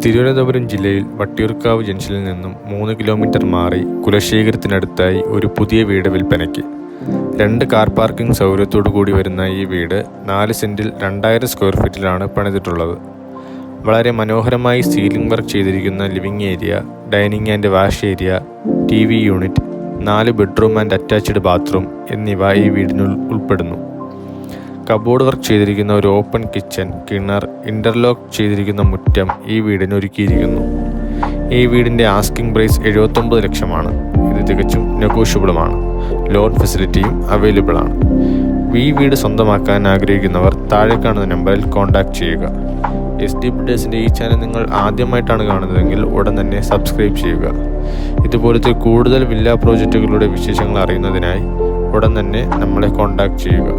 തിരുവനന്തപുരം ജില്ലയിൽ വട്ടിയൂർക്കാവ് ജംഗ്ഷനിൽ നിന്നും 3 കിലോമീറ്റർ മാറി കുലശേഖരത്തിനടുത്തായി ഒരു പുതിയ വീട് വിൽപ്പനയ്ക്ക്. 2 കാർ പാർക്കിംഗ് സൗകര്യത്തോടു കൂടി വരുന്ന ഈ വീട് 4 സെൻറ്റിൽ 2000 സ്ക്വയർ ഫീറ്റിലാണ് പണിതിട്ടുള്ളത്. വളരെ മനോഹരമായി സീലിംഗ് വർക്ക് ചെയ്തിരിക്കുന്ന living area, dining and wash area, TV unit, 4 bedroom and attached bathroom എന്നിവ ഈ വീടിനുൾ ഉൾപ്പെടുന്നു. കബോർഡ് വർക്ക് ചെയ്തിരിക്കുന്ന ഒരു ഓപ്പൺ കിച്ചൺ, കിണർ, ഇൻ്റർലോക്ക് ചെയ്തിരിക്കുന്ന മുറ്റം ഈ വീടിന് ഒരുക്കിയിരിക്കുന്നു. ഈ വീടിൻ്റെ ആസ്കിംഗ് പ്രൈസ് 79 ലക്ഷമാണ്. ഇത് തികച്ചും നെഗോഷ്യബിളുമാണ്. ലോൺ ഫെസിലിറ്റിയും അവൈലബിൾ ആണ്. ഈ വീട് സ്വന്തമാക്കാൻ ആഗ്രഹിക്കുന്നവർ താഴെ കാണുന്ന നമ്പറിൽ കോൺടാക്റ്റ് ചെയ്യുക. SD ബിൽഡേഴ്സിൻ്റെ ഈ ചാനൽ നിങ്ങൾ ആദ്യമായിട്ടാണ് കാണുന്നതെങ്കിൽ ഉടൻ തന്നെ സബ്സ്ക്രൈബ് ചെയ്യുക. ഇതുപോലത്തെ കൂടുതൽ വില്ല പ്രോജക്റ്റുകളുടെ വിശേഷങ്ങൾ അറിയുന്നതിനായി ഉടൻ തന്നെ നമ്മളെ കോൺടാക്റ്റ് ചെയ്യുക.